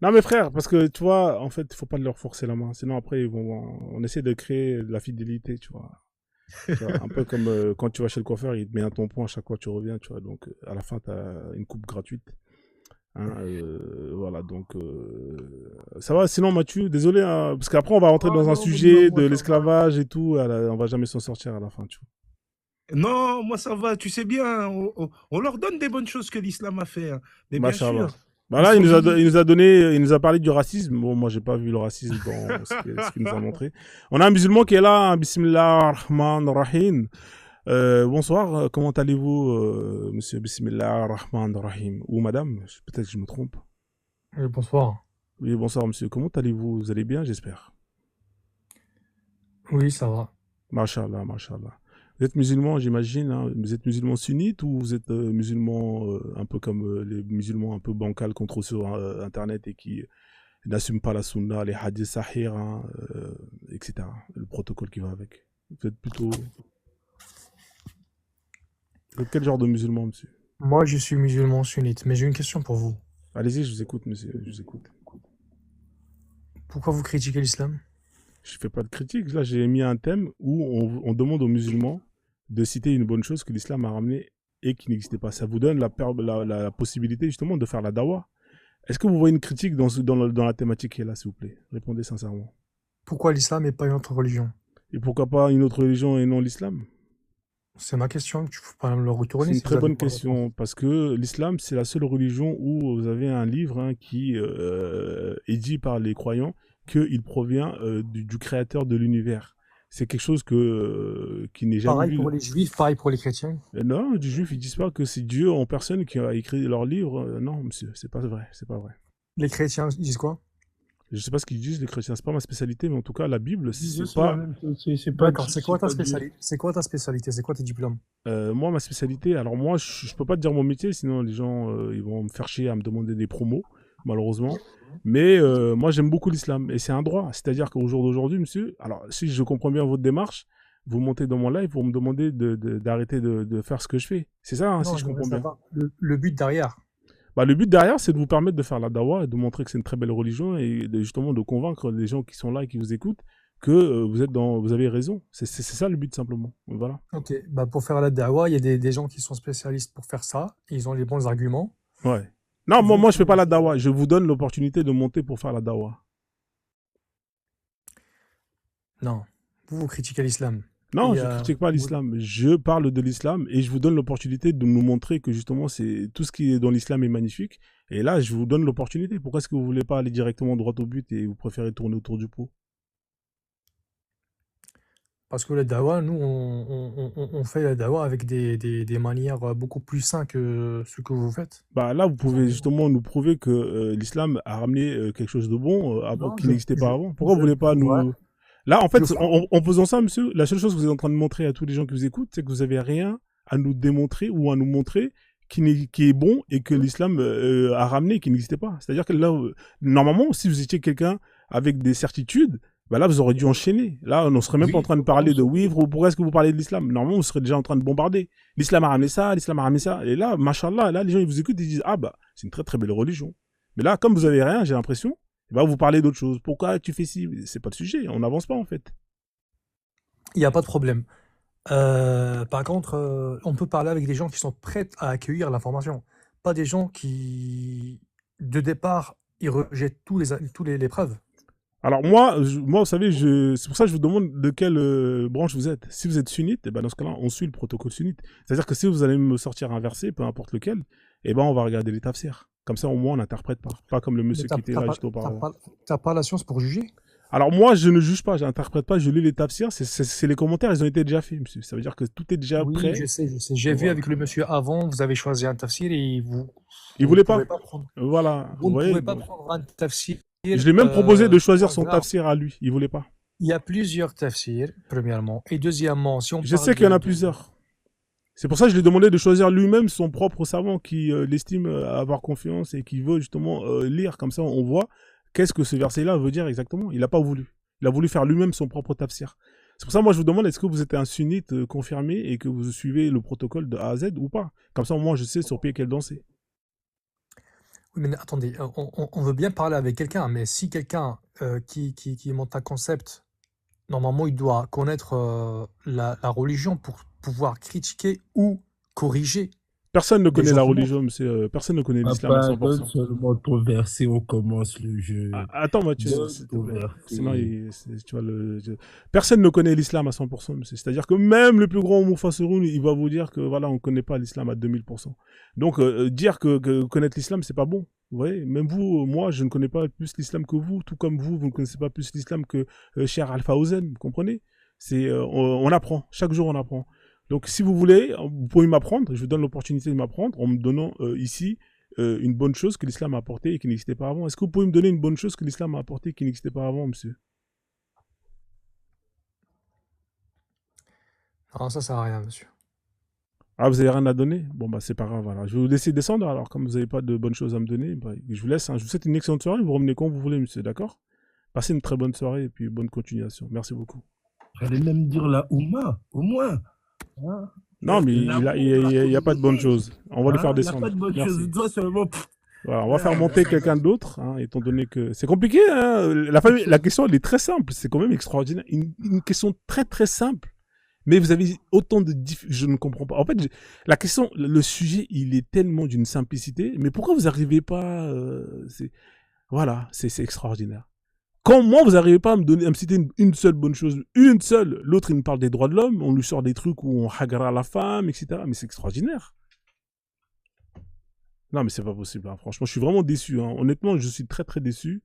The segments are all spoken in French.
Non, mes frères, parce que tu vois, en fait, il faut pas leur forcer la main. Sinon, après, on essaie de créer de la fidélité, tu vois. Tu vois, un peu comme quand tu vas chez le coiffeur, il te met un tampon à chaque fois que tu reviens, tu vois. Donc, à la fin, tu as une coupe gratuite. Hein, voilà, donc ça va. Sinon, Mathieu, désolé, hein, parce qu'après, on va rentrer Ah dans un non, moi, sujet de moi, ça va. l'esclavage et tout. On va jamais s'en sortir à la fin, tu Non, moi ça va, tu sais bien, on leur donne des bonnes choses que l'islam a fait, hein. Mais vois. bien Machallah. sûr, Bah là, misogynie. il nous a donné, il nous a parlé du racisme. Bon, moi, j'ai pas vu le racisme dans ce qu'il nous a montré. On a un musulman qui est là, hein, Bismillah ar-Rahman ar-Rahim. Bonsoir, comment allez-vous, monsieur Bismillah ar-Rahman ar-Rahim? Ou madame, peut-être que je me trompe. Bonsoir. Oui, bonsoir, monsieur. Comment allez-vous? Vous allez bien, j'espère. Oui, ça va. Mashallah, mashallah. Vous êtes musulman, j'imagine, hein. Vous êtes musulman sunnite ou vous êtes musulman un peu comme les musulmans un peu bancals qu'on trouve sur Internet et qui n'assument pas la sunna, les hadiths sahih, hein, etc. Le protocole qui va avec. Vous êtes plutôt... Vous êtes quel genre de musulman, monsieur? Moi, je suis musulman sunnite, mais j'ai une question pour vous. Allez-y, je vous écoute, monsieur, je vous écoute. Pourquoi vous critiquez l'islam? Je fais pas de critique. Là, j'ai mis un thème où on demande aux musulmans de citer une bonne chose que l'islam a ramenée et qui n'existait pas. Ça vous donne la possibilité justement de faire la dawa. Est-ce que vous voyez une critique dans la thématique qui est là, s'il vous plaît? Répondez sincèrement. Pourquoi l'islam et pas une autre religion? Et pourquoi pas une autre religion et non l'islam? C'est ma question, tu peux pas me le C'est retourner une si vous très n'avez bonne pas de réponse. question parce que l'islam, c'est la seule religion où vous avez un livre hein, qui est dit par les croyants qu'il provient du créateur de l'univers. C'est quelque chose qui n'est jamais Pareil vu. pour les juifs, pareil pour les chrétiens. Non, du juif, ils disent pas que c'est Dieu en personne qui a écrit leur livre. Non, monsieur, c'est pas vrai, c'est pas vrai. Les chrétiens ils disent quoi? Je sais pas ce qu'ils disent, les chrétiens, c'est pas ma spécialité, mais en tout cas, la Bible, Ils disent c'est aussi la pas. même chose, c'est pas, D'accord, c'est c'est quoi ta pas Dieu. spécialité? C'est quoi ta spécialité? C'est quoi tes diplômes? Moi, ma spécialité, alors moi, je peux pas te dire mon métier, sinon les gens, ils vont me faire chier à me demander des promos, malheureusement. Mais moi, j'aime beaucoup l'islam, et c'est un droit. C'est-à-dire qu'au jour d'aujourd'hui, monsieur, alors si je comprends bien votre démarche, vous montez dans mon live pour me demander d'arrêter de faire ce que je fais. C'est ça, hein, si Non, je j'aimerais comprends bien. savoir le but derrière. Bah, le but derrière, c'est de vous permettre de faire la dawa et de montrer que c'est une très belle religion et justement de convaincre les gens qui sont là et qui vous écoutent que vous avez raison. C'est ça le but simplement. Voilà. Ok, bah pour faire la dawa, il y a des gens qui sont spécialistes pour faire ça, et ils ont les bons arguments. Ouais. Non, Vous, moi je fais vous pas la faites dawa. Je vous donne l'opportunité de monter pour faire la dawa. Non, vous critiquez l'islam. Non, Et je critique pas l'islam. Je parle de l'islam et je vous donne l'opportunité de nous montrer que justement c'est tout ce qui est dans l'islam est magnifique. Et là, je vous donne l'opportunité. Pourquoi est-ce que vous voulez pas aller directement droit au but et vous préférez tourner autour du pot? parce que la dawa, nous, on fait la dawa avec des manières beaucoup plus simples que ce que vous faites. Bah là, vous Tout pouvez simplement. justement nous prouver que l'islam a ramené quelque chose de bon Non, qui n'existait pas avant. Pourquoi vous je le voulez pas prouverai. nous... Là, en Je fait, ferai. en faisant ça, monsieur, la seule chose que vous êtes en train de montrer à tous les gens qui vous écoutent, c'est que vous avez rien à nous démontrer ou à nous montrer qui est bon et que l'islam a ramené, qui n'existait pas. C'est-à-dire que là, normalement, si vous étiez quelqu'un avec des certitudes, bah là, vous auriez dû enchaîner. Là, on ne serait même pas en Oui, train de parler de oui, pourquoi est-ce que vous parlez de l'islam? Normalement, vous serez déjà en train de bombarder. L'islam a ramené ça, l'islam a ramené ça. Et là, machallah, là, les gens, ils vous écoutent, ils disent, ah bah, c'est une très très belle religion. Mais là, comme vous avez rien, j'ai l'impression, eh ben, vous parlez d'autre chose. Pourquoi tu fais ci? C'est pas le sujet, on n'avance pas en fait. Il n'y a pas de problème. Par contre, on peut parler avec des gens qui sont prêts à accueillir l'information. Pas des gens qui, de départ, ils rejettent les preuves. Alors moi, vous savez, c'est pour ça que je vous demande de quelle branche vous êtes. Si vous êtes sunnite, eh ben dans ce cas-là, on suit le protocole sunnite. C'est-à-dire que si vous allez me sortir un verset, peu importe lequel, eh ben on va regarder les tafsirs. Comme ça, au moins, on n'interprète pas. Pas comme le Mais monsieur qui était là juste t'as auparavant. pas, t'as pas la science pour juger. Alors moi, je ne juge pas, je n'interprète pas, je lis les tafsirs. C'est les commentaires, ils ont été déjà faits, monsieur. Ça veut dire que tout est déjà Oui, prêt. je sais, je sais. J'ai vu Voilà. avec le monsieur avant, vous avez choisi un tafsir et Il vous ne voulait pas. pouvez pas prendre. Voilà. Vous Vous ne voyez. pouvez pas prendre un tafsir Je l'ai même proposé de choisir au son hasard. tafsir à lui. Il voulait pas. Il y a plusieurs tafsirs, premièrement. Et deuxièmement, si on Je parle sais qu'il y en a plusieurs. C'est pour ça que je lui ai demandé de choisir lui-même son propre savant qui l'estime avoir confiance et qui veut justement lire. Comme ça, on voit qu'est-ce que ce verset-là veut dire exactement. Il n'a pas voulu. Il a voulu faire lui-même son propre tafsir. C'est pour ça que moi, je vous demande, est-ce que vous êtes un sunnite confirmé et que vous suivez le protocole de A à Z ou pas? Comme ça, au moins, je sais sur pied quel danser. Oui, mais attendez, on veut bien parler avec quelqu'un, mais si quelqu'un qui monte un concept, normalement, il doit connaître la religion pour pouvoir critiquer ou corriger Personne ne des connaît la gens qui montent. religion, monsieur. Personne ne connaît l'islam à Papa, donne 100%. seulement ton verset, on commence le jeu. Attends, Mathieu, Donne s'il te ton plaît. Sinon, verset. tu vois, personne ne connaît l'islam à 100%, monsieur. C'est-à-dire que même le plus grand Moufasseroun, il va vous dire que voilà, on ne connaît pas l'islam à 2000%. Donc, dire que connaître l'islam, c'est pas bon. Vous voyez, même vous, moi, je ne connais pas plus l'islam que vous, tout comme vous, vous ne connaissez pas plus l'islam que Cheikh Alpha Ozen, vous comprenez? On apprend, chaque jour on apprend. Donc, si vous voulez, vous pouvez m'apprendre, je vous donne l'opportunité de m'apprendre en me donnant ici une bonne chose que l'islam a apportée et qui n'existait pas avant. Est-ce que vous pouvez me donner une bonne chose que l'islam a apportée et qui n'existait pas avant, monsieur? Non, ça sert à rien, monsieur. Ah, vous n'avez rien à donner? Bon, bah, c'est pas grave. Voilà. Je vais vous laisser descendre. Alors, comme vous n'avez pas de bonnes choses à me donner, bah, je vous laisse. Hein. Je vous souhaite une excellente soirée. Vous revenez quand vous voulez, monsieur. D'accord? Passez une très bonne soirée et puis bonne continuation. Merci beaucoup. J'allais même dire la Oumma, au moins. Hein? Non, mais il n'y a pas de bonnes choses. On va le faire Il n'y a pas descendre. de bonne chose. Merci. Toi seulement. Voilà, on va faire monter quelqu'un d'autre, hein, étant donné que c'est compliqué. Hein. La question, elle est très simple. C'est quand même extraordinaire. Une question très, très simple. Mais vous avez autant de je ne comprends pas. En fait, la question, le sujet, il est tellement d'une simplicité. Mais pourquoi vous n'arrivez pas voilà, c'est extraordinaire. Comment vous n'arrivez pas à me citer une seule bonne chose, une seule. L'autre, il me parle des droits de l'homme. On lui sort des trucs où on hagara la femme, etc. Mais c'est extraordinaire. Non, mais c'est pas possible. Hein. Franchement, je suis vraiment déçu. Hein. Honnêtement, je suis très très déçu.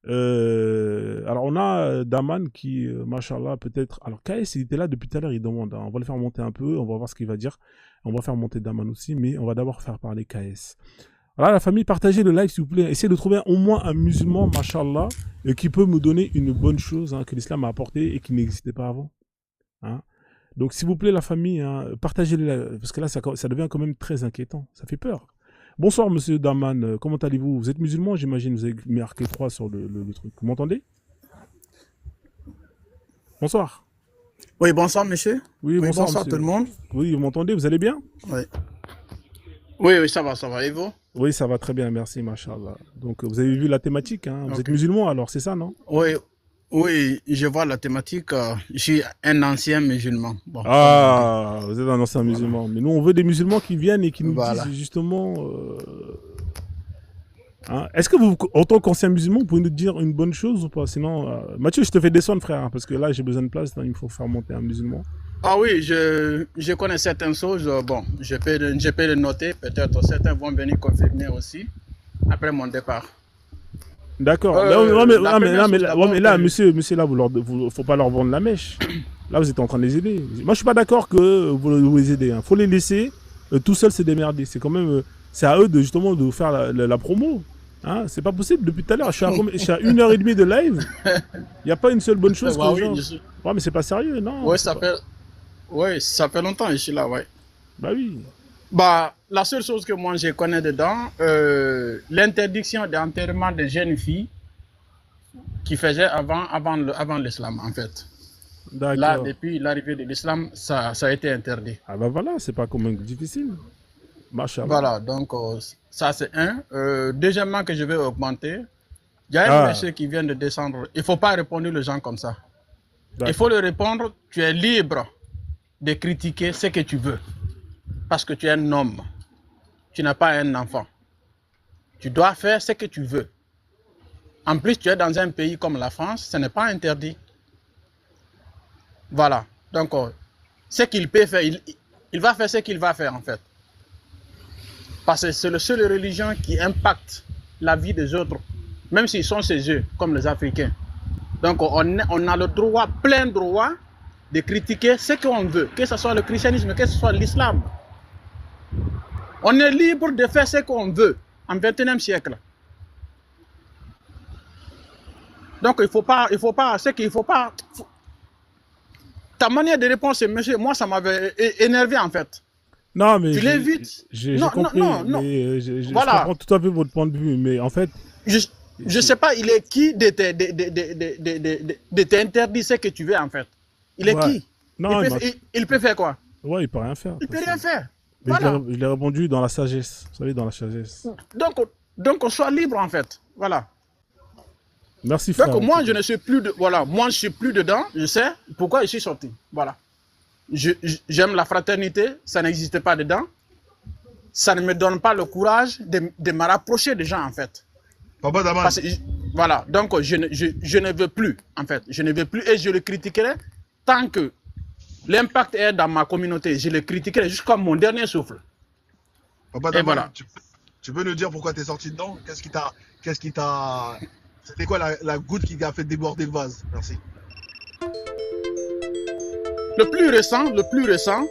Alors, on a Daman qui, machallah, peut-être. Alors, KS, il était là depuis tout à l'heure, il demande. Hein. On va le faire monter un peu, on va voir ce qu'il va dire. On va faire monter Daman aussi, mais on va d'abord faire parler KS. Voilà, la famille, partagez le live, s'il vous plaît. Essayez de trouver au moins un musulman, machallah, qui peut me donner une bonne chose hein, que l'islam a apportée et qui n'existait pas avant. Hein. Donc, s'il vous plaît, la famille, hein, partagez le live, parce que là, ça devient quand même très inquiétant. Ça fait peur. Bonsoir, monsieur Daman. Comment allez-vous? Vous êtes musulman, j'imagine. Vous avez marqué 3 sur le truc. Vous m'entendez? Bonsoir. Oui, bonsoir, monsieur. Oui, Oui, bonsoir, bonsoir monsieur. tout le monde. Oui, vous m'entendez? Vous allez bien? Oui. Oui, ça va, ça va. Et vous? Oui, ça va très bien, merci, machallah. Donc, vous avez vu la thématique, hein? Vous êtes Ok. musulman, alors, c'est ça, non? Oui, oui, je vois la thématique. Je suis un ancien musulman. Bon, Ah, vous êtes un ancien musulman. Mais nous, on veut des musulmans qui viennent et qui nous Voilà. disent justement... hein. Est-ce que vous, en tant qu'ancien musulman, vous pouvez nous dire une bonne chose ou pas? Sinon, Mathieu, je te fais descendre, frère, hein, parce que là, j'ai besoin de place, donc il me faut faire monter un musulman. Ah oui, je connais certaines choses. Bon, je peux le noter. Peut-être certains vont venir confirmer aussi après mon départ. D'accord. Mais là, monsieur, là, faut pas leur vendre la mèche. Là, vous êtes en train de les aider. Moi, je suis pas d'accord que vous les aidez. Hein. Faut les laisser tout seuls se démerder. C'est quand même, c'est à eux de justement de faire la promo. Hein, c'est pas possible. Depuis tout à l'heure, je suis à 1h30 de live. Il n'y a pas une seule bonne chose que les gens. Ouais, mais c'est pas sérieux, non. Oui, ça fait longtemps que je suis là, ouais. Bah oui. Bah, la seule chose que moi je connais dedans, l'interdiction d'enterrement de jeunes filles qui faisait avant l'islam, en fait. Là, depuis l'arrivée de l'islam, ça a été interdit. Ah bah voilà, c'est pas comme difficile. Machallah. Voilà, donc ça c'est un. Deuxièmement que je vais augmenter, il y a un monsieur qui vient de descendre. Il ne faut pas répondre aux gens comme ça. Il faut leur répondre, tu es libre de critiquer ce que tu veux. Parce que tu es un homme. Tu n'as pas un enfant. Tu dois faire ce que tu veux. En plus, tu es dans un pays comme la France, ce n'est pas interdit. Voilà. Donc, ce qu'il peut faire, il va faire ce qu'il va faire en fait. Parce que c'est la seule religion qui impacte la vie des autres, même s'ils sont chez eux, comme les Africains. Donc, on a le droit, plein droit, de critiquer ce qu'on veut, que ce soit le christianisme, que ce soit l'islam. On est libre de faire ce qu'on veut en 21e siècle. Donc, il faut pas, ta manière de répondre, c'est monsieur, moi, ça m'avait énervé en fait. Non, mais tu l'évites. J'ai compris, non. Mais je comprends tout à fait votre point de vue, mais en fait... Je sais pas, il est qui de t'interdire ce que tu veux en fait. Il est qui? Non, il peut faire quoi? Ouais, il peut rien faire. Il peut rien faire. Mais voilà. Je l'ai répondu dans la sagesse. Vous savez, dans la sagesse. Donc, on soit libre, en fait. Voilà. Merci, frère. Donc, moi, je ne suis plus de... Voilà, moi, je suis plus dedans. Je sais pourquoi je suis sorti. Voilà. J'aime la fraternité. Ça n'existe pas dedans. Ça ne me donne pas le courage de me rapprocher des gens, en fait. Papa Daman, Parce que, voilà. Donc, je ne veux plus, en fait. Je ne veux plus et je le critiquerai tant que l'impact est dans ma communauté. Je le critiquerai jusqu'à mon dernier souffle. Papa Et Daman, voilà. tu peux nous dire pourquoi tu es sorti dedans? Qu'est-ce qui t'a... C'était quoi la goutte qui t'a fait déborder le vase? Merci. Le plus récent,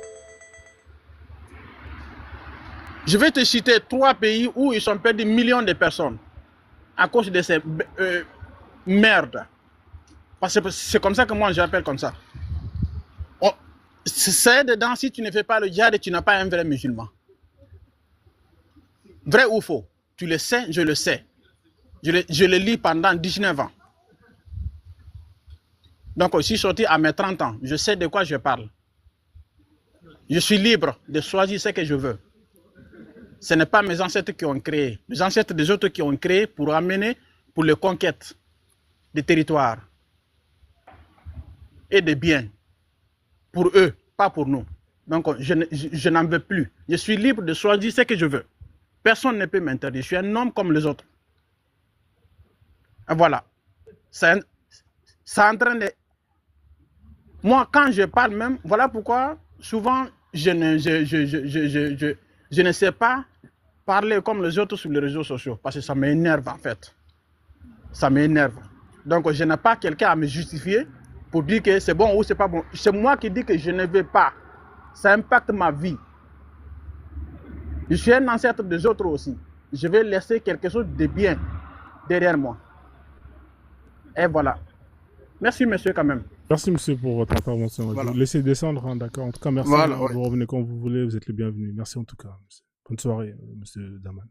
je vais te citer 3 pays où ils sont perdus millions de personnes à cause de ces merdes. Parce que c'est comme ça que moi j'appelle comme ça. C'est dedans, si tu ne fais pas le djihad, tu n'as pas un vrai musulman. Vrai ou faux? Tu le sais, je le sais. Je le lis pendant 19 ans. Donc, je suis sorti à mes 30 ans. Je sais de quoi je parle. Je suis libre de choisir ce que je veux. Ce n'est pas mes ancêtres qui ont créé. Les ancêtres des autres qui ont créé pour amener pour les conquêtes des territoires et des biens. Pour eux, pas pour nous. Donc, je n'en veux plus. Je suis libre de choisir ce que je veux. Personne ne peut m'interdire. Je suis un homme comme les autres. Et voilà. Ça entraîne des... Moi, quand je parle même, voilà pourquoi souvent je ne sais pas parler comme les autres sur les réseaux sociaux. Parce que ça m'énerve en fait. Ça m'énerve. Donc je n'ai pas quelqu'un à me justifier pour dire que c'est bon ou c'est pas bon. C'est moi qui dis que je ne veux pas. Ça impacte ma vie. Je suis un ancêtre des autres aussi. Je vais laisser quelque chose de bien derrière moi. Et voilà. Merci monsieur quand même. Merci, monsieur, pour votre intervention. Voilà. Vous laissez descendre, hein, d'accord. En tout cas, merci. Voilà, Hein, ouais. vous revenez quand vous voulez, vous êtes le bienvenu. Merci en tout cas. Monsieur. Bonne soirée, monsieur Daman.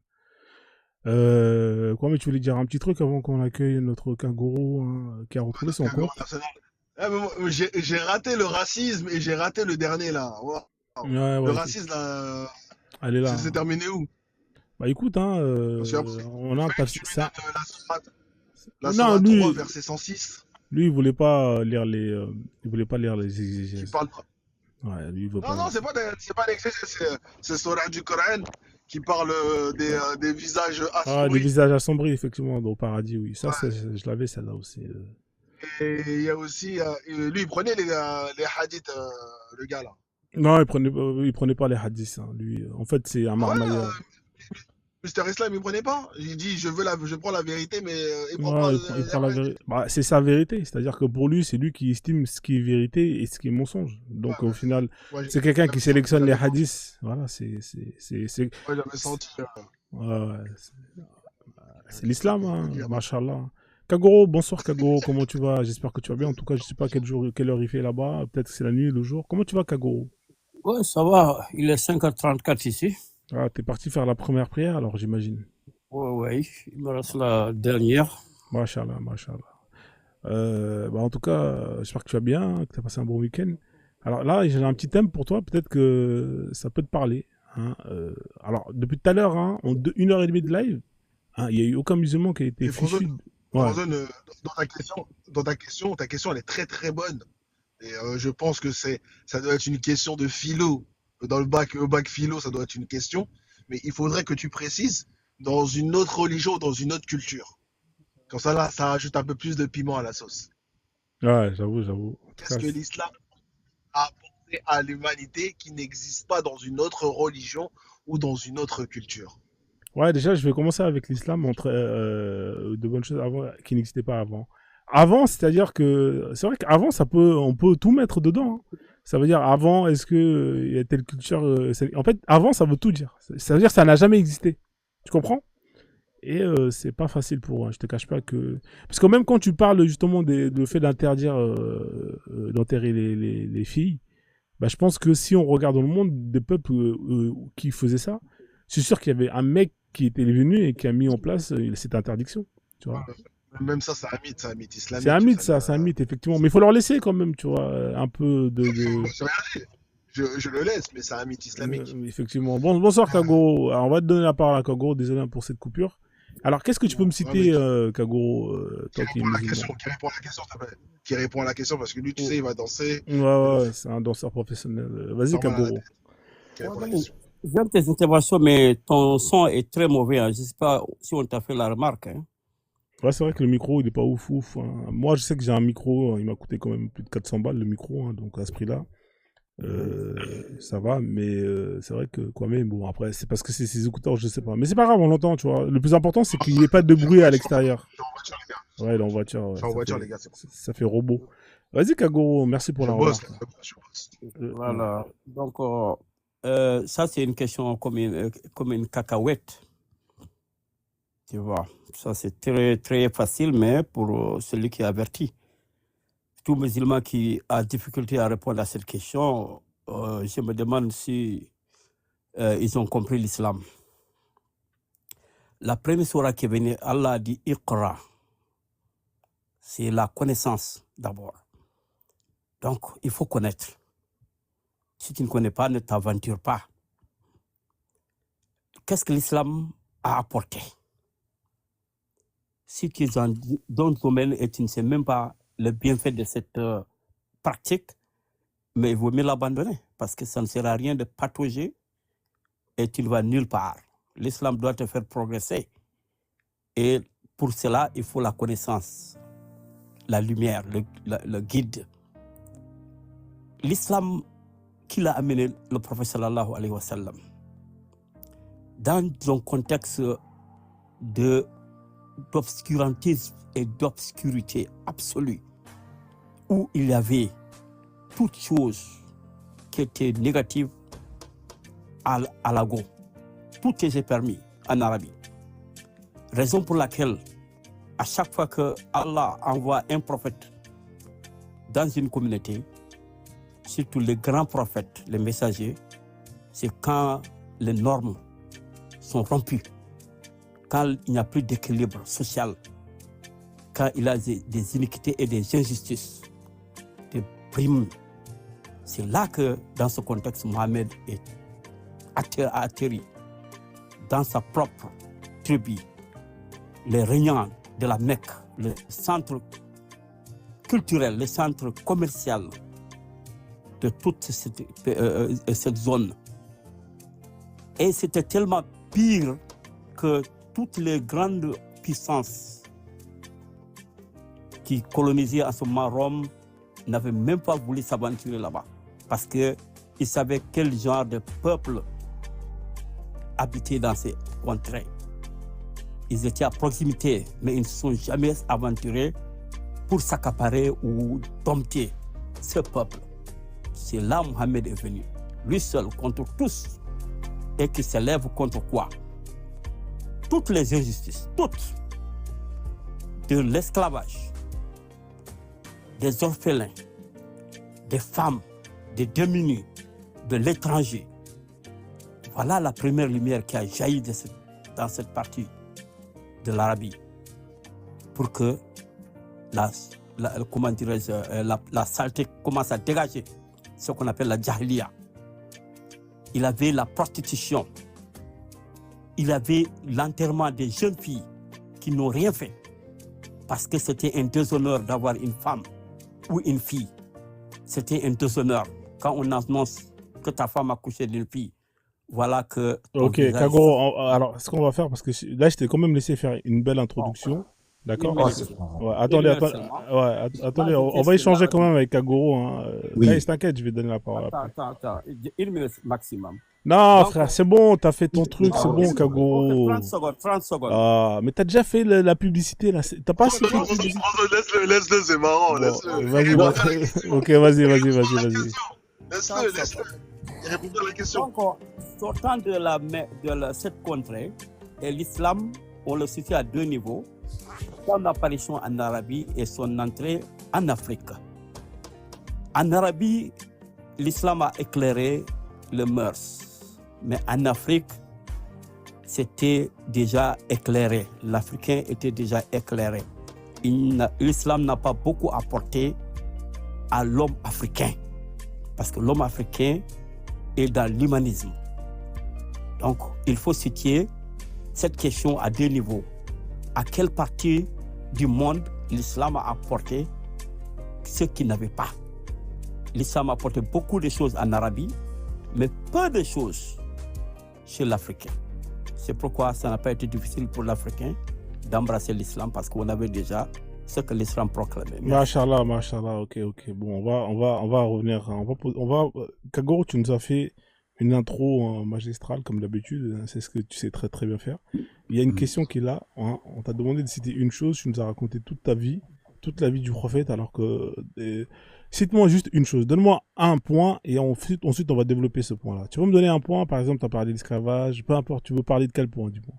Quoi, mais tu voulais dire un petit truc avant qu'on accueille notre kangourou hein, qui a retrouvé son Kangourou compte. national. Ah, mais moi, j'ai raté le racisme et j'ai raté le dernier là. Wow. Ouais, Le ouais, racisme là, elle est là. c'est terminé où? Bah écoute, hein, Parce que après, on a un tu me ça. donnes la Non, sourate lui, 3, verset 106, lui, il voulait pas lire les, il voulait pas lire les qui exégèses. parle. Ouais, lui, il veut Non, pas. non, c'est pas l'exégèse, c'est sourate du Coran qui parle des visages Ah, des assombris. visages assombris, effectivement, au paradis, oui. Ça, Ouais. je l'avais, celle-là aussi. Et il y a aussi, lui, il prenait les hadiths, le gars là. Non, il prenait pas les hadiths. Hein. Lui, en fait, c'est un Ah ouais, marmailleur. Mister Islam, il prenait pas. Il dit, je prends la vérité, mais il prend Ouais, pas il prend la vérité. Bah, c'est sa vérité. C'est-à-dire que pour lui, c'est lui qui estime ce qui est vérité et ce qui est mensonge. Donc, Ouais, au final, Moi, c'est quelqu'un qui j'avais sélectionne les senti- hadiths. Voilà, Moi, j'avais senti. ouais, c'est l'islam, hein, machallah. Kagoro, bonsoir Kagoro, comment tu vas? J'espère que tu vas bien. En tout cas, je sais pas quelle heure il fait là-bas. Peut-être que c'est la nuit, le jour. Comment tu vas, Kagoro? Ouais, ça va. Il est 5h34 ici. Ah, t'es parti faire la première prière, alors j'imagine. Ouais, ouais. Il me reste la dernière. Machallah, machallah. Bah, en tout cas, j'espère que tu vas bien, que tu as passé un bon week-end. Alors là, j'ai un petit thème pour toi, peut-être que ça peut te parler. Hein. Alors, depuis tout à l'heure, hein, en 1h30 de live, hein, il n'y a eu aucun musulman qui a été Et fichu. Frozone, Ouais. Frozone, dans ta question, elle est très très bonne. Et je pense que ça doit être une question de philo. Dans au bac philo, ça doit être une question. Mais il faudrait que tu précises dans une autre religion, dans une autre culture. Comme ça, là, ça ajoute un peu plus de piment à la sauce. Ouais, j'avoue. En tout Qu'est-ce cas, que l'islam a apporté à l'humanité qui n'existe pas dans une autre religion ou dans une autre culture? ouais, déjà, je vais commencer avec l'islam, montrer de bonnes choses avant, qui n'existaient pas avant. Avant, c'est-à-dire que c'est vrai qu'avant, on peut tout mettre dedans. Hein. Ça veut dire avant, est-ce que il y a telle culture en fait, avant, ça veut tout dire. Ça veut dire que ça n'a jamais existé. Tu comprends? Et c'est pas facile pour eux. Je te cache pas que parce que même quand tu parles justement de fait d'interdire d'enterrer les filles, bah je pense que si on regarde dans le monde des peuples qui faisaient ça, c'est sûr qu'il y avait un mec qui était venu et qui a mis en place cette interdiction. Tu vois. Même ça, c'est un mythe islamique. C'est un mythe, ça, c'est un mythe, effectivement. Mais il faut leur laisser quand même, tu vois, un peu de... Je le laisse, mais c'est un mythe islamique. Effectivement. Bonsoir, Kago. Alors, on va te donner la parole à Kago. Désolé pour cette coupure. Alors, qu'est-ce que tu peux me Ouais, citer, mais Kagoro, toi qui es musulman? qui répond à la question, s'il te plaît. Qui répond à la question, parce que lui, tu sais, il va danser, Ouais, il ouais, va c'est un danseur professionnel. Vas-y, faire mal à la Kagoro. tête. Qui Ouais, répond à la mais question. j'aime tes interventions, mais ton son est très mauvais. Hein. Je ne sais pas si on t'a fait la remarque. Hein. Ouais, c'est vrai que le micro, il est pas ouf, ouf. Hein. Moi, je sais que j'ai un micro, il m'a coûté quand même plus de 400 balles, le micro, hein, donc à ce prix-là. Ça va, mais c'est vrai que quand même, bon, après, c'est parce que c'est ses écouteurs, je sais pas. Mais c'est pas grave, on l'entend, tu vois. Le plus important, c'est qu'il n'y ait pas de bruit à l'extérieur. Je suis en voiture, les gars. Ouais, il est en voiture, ouais, Je suis en ça voiture, fait, les gars, c'est bon. ça fait robot. Vas-y, Kagoro, merci pour Je la bosse, remarque. là, je bosse. Ouais. Voilà. Donc, ça, c'est une question comme une cacahuète. Tu vois, ça, c'est très, très facile, mais pour celui qui est averti. Tout musulman qui a difficulté à répondre à cette question, je me demande si ils ont compris l'islam. La première sourate qui est venue, Allah a dit Iqra. C'est la connaissance d'abord. Donc, il faut connaître. Si tu ne connais pas, ne t'aventure pas. Qu'est-ce que l'islam a apporté? Si tu es dans le domaine et tu ne sais même pas le bienfait de cette pratique, mais il vaut mieux l'abandonner parce que ça ne sert à rien de patauger et tu ne vas nulle part. L'islam doit te faire progresser. Et pour cela, il faut la connaissance, la lumière, le guide. L'islam qu'il a amené le prophète sallallahu alayhi wa sallam, dans un contexte d'obscurantisme et d'obscurité absolue, où il y avait toutes choses qui étaient négatives à l'ago. Tout était permis en Arabie. Raison pour laquelle, à chaque fois que Allah envoie un prophète dans une communauté, surtout les grands prophètes, les messagers, c'est quand les normes sont rompues, quand il n'y a plus d'équilibre social, quand il y a des iniquités et des injustices, des primes. C'est là que, dans ce contexte, Mohamed a atterri dans sa propre tribu, les régnants de la Mecque, le centre culturel, le centre commercial de toute cette zone. Et c'était tellement pire que toutes les grandes puissances qui colonisaient en ce moment Rome n'avaient même pas voulu s'aventurer là-bas parce qu'ils savaient quel genre de peuple habitait dans ces contrées. Ils étaient à proximité, mais ils ne se sont jamais aventurés pour s'accaparer ou dompter ce peuple. C'est là que Mohamed est venu, lui seul contre tous, et qui s'élève contre quoi? Toutes les injustices, toutes, de l'esclavage, des orphelins, des femmes, des démunis, de l'étranger. Voilà la première lumière qui a jailli dans cette partie de l'Arabie, pour que la saleté commence à dégager, ce qu'on appelle la jahiliya. Il avait la prostitution, il avait l'enterrement des jeunes filles qui n'ont rien fait, parce que c'était un déshonneur d'avoir une femme ou une fille. C'était un déshonneur. Quand on annonce que ta femme a couché d'une fille, voilà que... Ok, Kagoro, alors ce qu'on va faire, parce que là je t'ai quand même laissé faire une belle introduction, d'accord? Ouais, attendez, on va échanger quand même avec Kagoro. Hein. Oui. T'inquiète, je vais donner la parole après. Attends, 1 minute maximum. Non, Donc, frère, c'est bon, t'as fait ton truc, c'est bon, Kagoro. 30 secondes. Ah, mais t'as déjà fait la publicité là, t'as pas assez fait de publicité. Laisse-le, c'est marrant, Bon, laisse-le. vas-y, ok, vas-y. Laisse-le. Il répond à la question. Donc, sortant de cette contrée, et l'islam, on le situe à 2 niveaux. Son apparition en Arabie et son entrée en Afrique. En Arabie, l'islam a éclairé les mœurs. Mais en Afrique, c'était déjà éclairé. L'Africain était déjà éclairé. L'islam n'a pas beaucoup apporté à l'homme africain. Parce que l'homme africain est dans l'humanisme. Donc, il faut situer cette question à 2 niveaux. à quelle partie du monde l'islam a apporté ce qu'il n'avait pas. L'islam a apporté beaucoup de choses en Arabie, mais peu de choses chez l'Africain. C'est pourquoi ça n'a pas été difficile pour l'Africain d'embrasser l'islam, parce qu'on avait déjà ce que l'islam proclamait. Machallah, ok. Bon, on va revenir. Kagoro, tu nous as fait une intro magistrale, comme d'habitude. C'est ce que tu sais très très bien faire. Il y a une question qui est là. Hein. On t'a demandé de citer une chose. Tu nous as raconté toute ta vie, toute la vie du prophète, alors que... cite-moi juste une chose. Donne-moi un point et ensuite on va développer ce point-là. Tu peux me donner un point, par exemple, tu as parlé d'esclavage, peu importe, tu veux parler de quel point, dis-moi.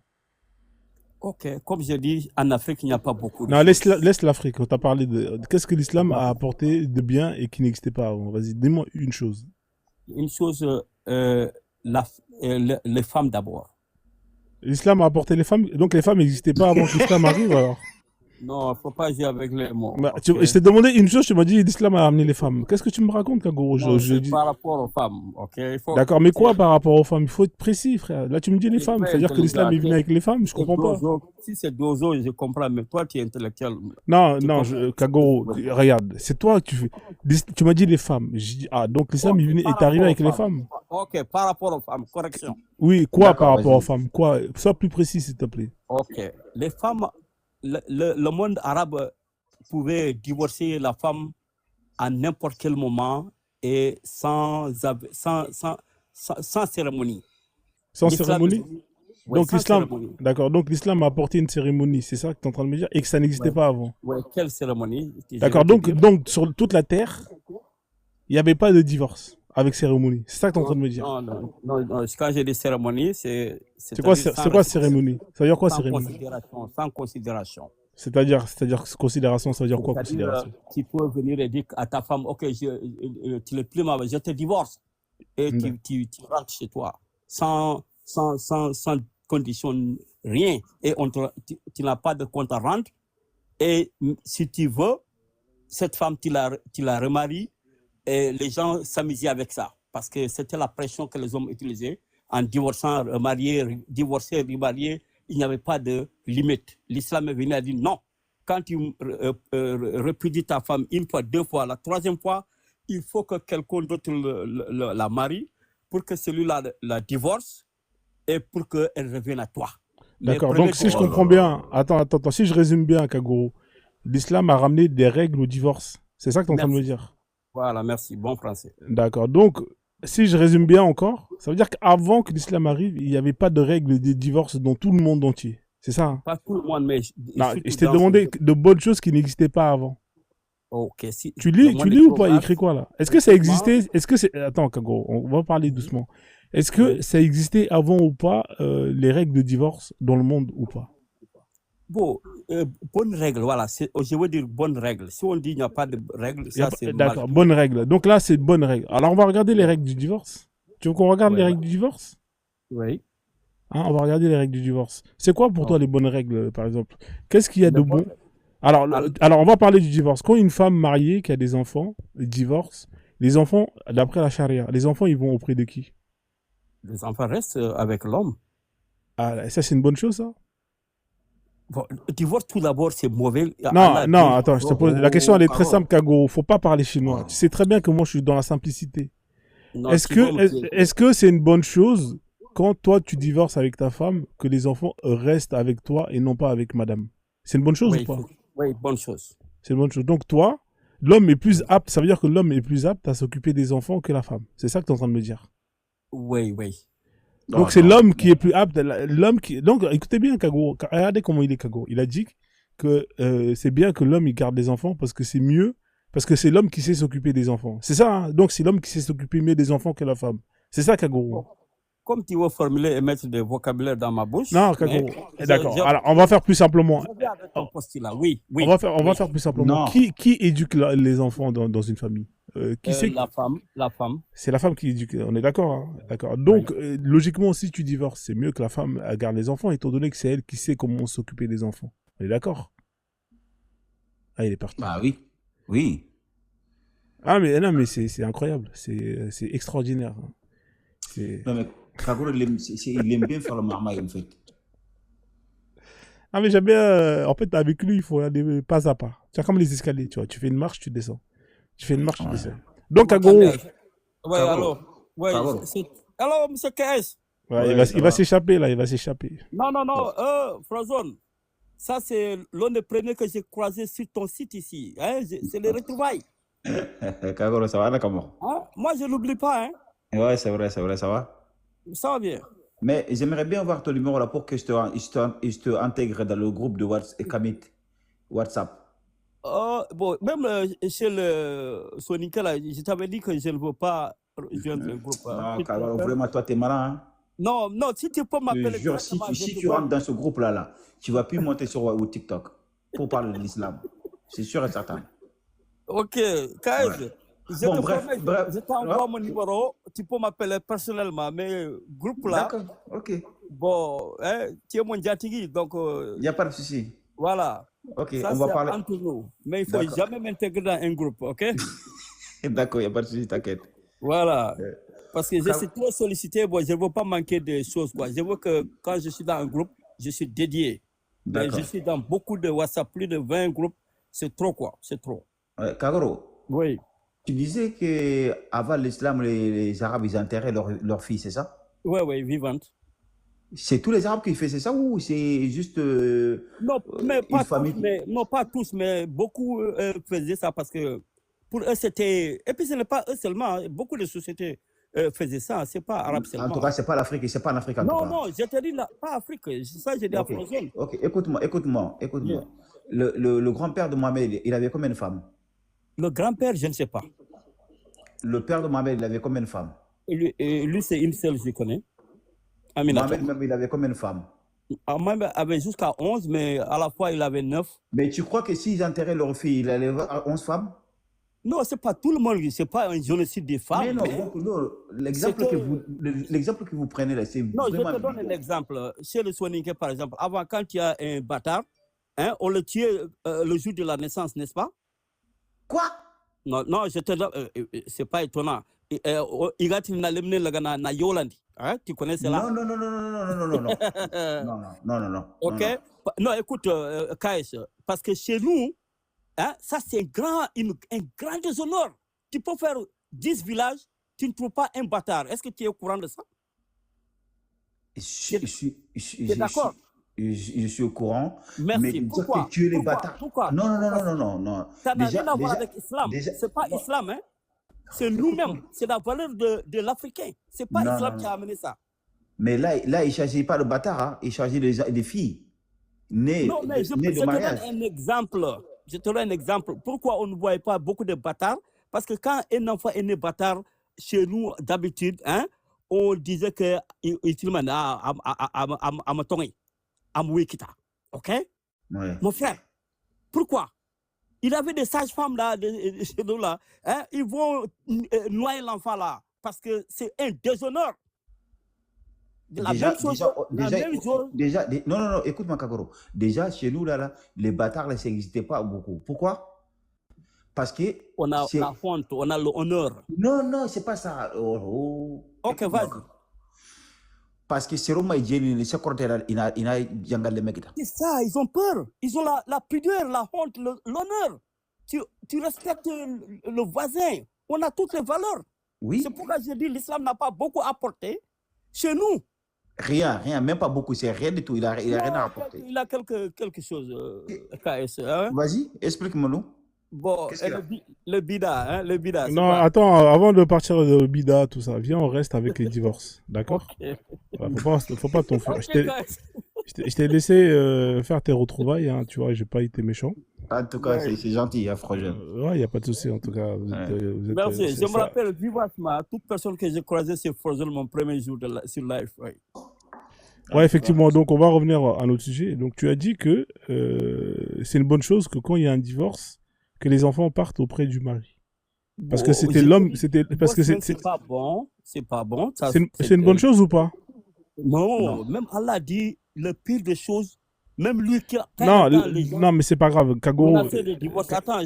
Ok, comme je dis, en Afrique, il n'y a pas beaucoup de Non, choses. laisse l'Afrique. On t'a parlé de... Qu'est-ce que l'islam a apporté de bien et qui n'existait pas avant? Vas-y, dis-moi une chose. Une chose, les femmes d'abord. L'islam a apporté les femmes, donc les femmes n'existaient pas avant que l'islam arrive, alors? Non, il ne faut pas jouer avec les mots. Bah, Ok. je t'ai demandé une chose, tu m'as dit l'islam a amené les femmes. Qu'est-ce que tu me racontes, Kagoro? Non, Je c'est dis... par rapport aux femmes. Ok. D'accord, mais quoi par rapport aux femmes? Il faut être précis, frère. Là, tu me dis les C'est femmes. très C'est-à-dire que l'islam est venu intelligent. avec les femmes? Je comprends pas. Si c'est dozo, je comprends, mais toi, tu es intellectuel. Non, Tu non, comprends. Kagoro, regarde, c'est toi que tu fais. Tu m'as dit les femmes. J'ai dit, ah, donc l'islam Ok, est venu, par est arrivé rapport avec aux les femmes. femmes. Ok, par rapport aux femmes, correction. Oui, quoi par D'accord, rapport aux vas-y. femmes? Quoi? Sois plus précis, s'il te plaît. Ok. Les femmes, le monde arabe pouvait divorcer la femme à n'importe quel moment et sans cérémonie. Sans L'islam, cérémonie? ouais, Donc sans l'islam, cérémonie. d'accord, donc l'islam a apporté une cérémonie, c'est ça que tu es en train de me dire, et que ça n'existait Ouais. pas avant. Ouais, quelle cérémonie? Je D'accord, vais te dire. donc sur toute la terre, il n'y avait pas de divorce avec cérémonie. C'est ça que tu es en train de me dire. Non. Quand j'ai dit cérémonie, C'est c'est-à-dire quoi, sans c'est quoi cérémonie? Ça veut dire quoi sans cérémonie? considération, sans considération. C'est-à-dire considération, ça veut dire quoi C'est-à-dire, considération? tu peux venir et dire à ta femme, ok, tu n'es plus ma, je te divorce. Et tu rentres chez toi sans condition, rien. Et tu n'as pas de compte à rendre. Et si tu veux, cette femme, tu la remaries. Et les gens s'amusaient avec ça. Parce que c'était la pression que les hommes utilisaient. En divorçant, divorcer, remarier, il n'y avait pas de limite. L'islam est venu et dit non. Quand tu répudies ta femme une fois, deux fois, la troisième fois, il faut que quelqu'un d'autre la marie pour que celui-là la divorce et pour qu'elle revienne à toi. D'accord, donc si je comprends bien, attends, si je résume bien, Kagoro, l'islam a ramené des règles au divorce. C'est ça que tu es en train de me dire? Voilà, merci, bon français. D'accord, donc si je résume bien encore, ça veut dire qu'avant que l'islam arrive, il n'y avait pas de règles de divorce dans tout le monde entier. C'est ça, hein? Pas tout le monde, mais... Non, je t'ai demandé de bonnes choses qui n'existaient pas avant. Ok, si... Tu lis ou pas? Il écrit quoi là? Est-ce que ça existait? Est-ce que c'est... Attends, Kagoro, on va parler doucement. Est-ce que ça existait avant ou pas les règles de divorce dans le monde ou pas? Bon, bonne règle, voilà. Je veux dire bonne règle. Si on dit qu'il n'y a pas de règle, ça c'est... D'accord, bonne règle. Donc là, c'est bonne règle. Alors on va regarder les règles du divorce. Tu veux qu'on regarde les règles du divorce? Oui. Hein, on va regarder les règles du divorce. C'est quoi pour toi les bonnes règles, par exemple? Qu'est-ce qu'il y a de bon? Alors, on va parler du divorce. Quand une femme mariée qui a des enfants divorce, les enfants, d'après la charia, les enfants, ils vont auprès de qui? Les enfants restent avec l'homme. Ah, ça, c'est une bonne chose, ça? Bon, le divorce, tout d'abord, c'est mauvais. Non, attends, je te pose... La question, elle est très simple, Kago. Faut pas parler chinois. Tu sais très bien que moi, je suis dans la simplicité. Est-ce que c'est une bonne chose quand toi, tu divorces avec ta femme, que les enfants restent avec toi et non pas avec madame? C'est une bonne chose ou pas? Oui, bonne chose. C'est une bonne chose. Donc toi, l'homme est plus apte, ça veut dire que l'homme est plus apte à s'occuper des enfants que la femme. C'est ça que tu es en train de me dire? Oui. Donc c'est l'homme qui est plus apte, Donc écoutez bien Kago, regardez comment il est Kago. Il a dit que c'est bien que l'homme il garde les enfants parce que c'est mieux, parce que c'est l'homme qui sait s'occuper des enfants. C'est ça, hein? Donc c'est l'homme qui sait s'occuper mieux des enfants que la femme. C'est ça Kago. Comme tu veux formuler et mettre des vocabulaires dans ma bouche. Non, Kago. D'accord. Alors on va faire plus simplement. Oui. On va faire plus simplement. Qui éduque les enfants dans une famille? Qui c'est La femme. C'est la femme qui éduque. On est d'accord, hein? D'accord. Donc, logiquement, si tu divorces, c'est mieux que la femme garde les enfants, étant donné que c'est elle qui sait comment s'occuper des enfants. On est d'accord? Ah, il est parti. Bah oui. Ah, mais non, mais c'est incroyable. C'est extraordinaire. Non, mais Kagoro, il aime bien faire le marmaille, en fait. Ah, mais j'aime bien. En fait, avec lui, il faut aller pas à pas. C'est comme les escaliers, tu vois. Tu fais une marche, tu descends. Tu fais une marche, tu Ouais. descends. Donc, Vous Agoro, m'entendez? Ouais, Kagoro, alors. Ouais, Kagoro. Alors, monsieur KS. ouais, Ouais, ça il va va. s'échapper, là. Il va s'échapper. Non, Frozone. Ça, c'est l'un des premiers que j'ai croisé sur ton site ici. Hein? C'est les retrouvailles. Kagoro, ça va là comment? Hein? Moi, je l'oublie pas. Hein? Ouais, c'est vrai, ça va. Ça va bien. Mais j'aimerais bien voir ton numéro là pour que je te intègre dans le groupe de WhatsApp. Bon, même chez le Sonica, là, je t'avais dit que je ne veux pas joindre le groupe. Non, Kagoro, vraiment, toi, t'es malin. Hein? Non, si tu peux Je te m'appeler jure, si directement, je te tu rentres donne. dans ce groupe-là, tu vas plus monter sur ou TikTok pour parler de l'islam. C'est sûr et certain. Ok, Ouais. KS, je Bon, te bref, promets, je t'envoie ouais. mon numéro. Tu peux m'appeler personnellement, mais groupe là, D'accord, ok. bon, hein, tu es mon Djatigi, donc Il n'y a pas de souci. voilà. Ok, Ça, on va c'est parler. entre nous. Mais il ne faut D'accord. jamais m'intégrer dans un groupe, ok? D'accord, il n'y a pas de souci, t'inquiète. Voilà. Parce que je Ka- suis trop sollicité, bon, je ne veux pas manquer de choses, quoi. Je veux que quand je suis dans un groupe, je suis dédié. Mais je D'accord. suis dans beaucoup de WhatsApp, plus de 20 groupes. C'est trop, quoi. C'est trop. Ouais, Kagoro, Oui. tu disais qu'avant l'islam, les Arabes, ils enterraient leurs filles, c'est ça? Oui, vivante. C'est tous les Arabes qui faisaient ça ou c'est juste Non, mais une pas famille tous, non, pas tous, mais beaucoup faisaient ça parce que pour eux, c'était... Et puis, ce n'est pas eux seulement. Hein. Beaucoup de sociétés faisaient ça. Ce n'est pas arabe En tout seulement. cas, c'est pas l'Afrique, c'est pas en Afrique en tout Non, cas. je te dis là, pas Afrique. Ça, j'ai dit Ok, Afrozone. ok, écoute-moi. Yeah. Le grand-père de Mohamed, il avait combien de femmes? Le grand-père, je ne sais pas. Le père de Mohamed, il avait combien de femmes? Lui, c'est une seule, je connais. Aminata. Mohamed même, il avait combien de femmes? Mohamed avait jusqu'à 11, mais à la fois, il avait 9. Mais tu crois que s'ils enterraient leur fille, il allait avoir 11 femmes? Non, ce n'est pas tout le monde. Ce n'est pas un génocide des Mais femmes. non, Mais non, l'exemple que vous prenez là, c'est non, je vraiment te donne un bidon. exemple. Chez le Soninké, par exemple, avant, quand il y a un bâtard, hein, on le tuait le jour de la naissance, n'est-ce pas? Quoi? Non, je te donne, c'est pas étonnant. Igati na lemne lagana na Yolandi. Hein, tu connais cela? Non. Ok. Non, écoute, KS, parce que chez nous, hein, ça c'est un grand déshonneur. Tu peux faire 10 villages, tu ne trouves pas un bâtard. Est-ce que tu es au courant de ça? Je suis au courant. Merci. Mais dire Pourquoi? que tuer les bâtards. Pourquoi? Non. Ça n'a rien à voir avec l'islam. C'est pas islam, hein? C'est nous-mêmes. C'est la valeur de l'Africain. C'est pas l'islam qui a amené ça. Mais là, il ne s'agit pas de bâtards, hein. Il s'agit des filles nées Non, mais je de te mariage. donne un exemple. Je te donne un exemple. Pourquoi on ne voit pas beaucoup de bâtards? Parce que quand un enfant est né bâtard, chez nous, d'habitude, hein, on disait que ok? Ouais. Mon frère, pourquoi? Il avait des sages-femmes là, chez nous là, hein, ils vont noyer l'enfant là, parce que c'est un déshonneur. Non, écoute-moi, Kagoro. Déjà, chez nous, là, les bâtards, là, ça n'existait pas beaucoup. Pourquoi? Parce que... On a la honte, on a l'honneur. Non, c'est pas ça. Ok, vas-y. Parce que c'est Roma et Jenny, les secrétaires, il a jangal les mecs. C'est ça, ils ont peur. Ils ont la pudeur, la honte, l'honneur. Tu respectes le voisin. On a toutes les valeurs. Oui. C'est pourquoi je dis l'islam n'a pas beaucoup apporté chez nous. Rien, même pas beaucoup, c'est rien du tout. Il a rien à apporter. Il a quelque chose, KS. Hein? Vas-y, explique-moi-nous. Bon, le bida, hein, le bida. Non, attends, avant de partir de Bida, tout ça, viens, on reste avec les divorces, d'accord? Okay. Voilà, faut pas t'enfuir. Okay, je t'ai laissé faire tes retrouvailles, hein, tu vois, j'ai pas été méchant. En tout cas, c'est gentil, hein, Frogène. Ouais, il n'y a pas de souci, en tout cas. Vous êtes, merci, je me rappelle vivement, toute personne que j'ai croisée, c'est Frogène mon premier jour sur live. Ouais, effectivement, donc on va revenir à notre sujet. Donc tu as dit que c'est une bonne chose que quand il y a un divorce, que les enfants partent auprès du mari. Parce que c'était l'homme, parce que c'est pas bon, c'est pas bon. C'est une bonne chose ou pas? Non, même Allah dit le pire des choses, même lui qui a... Non, mais c'est pas grave, Kagoro. On a fait des divorces. Attends,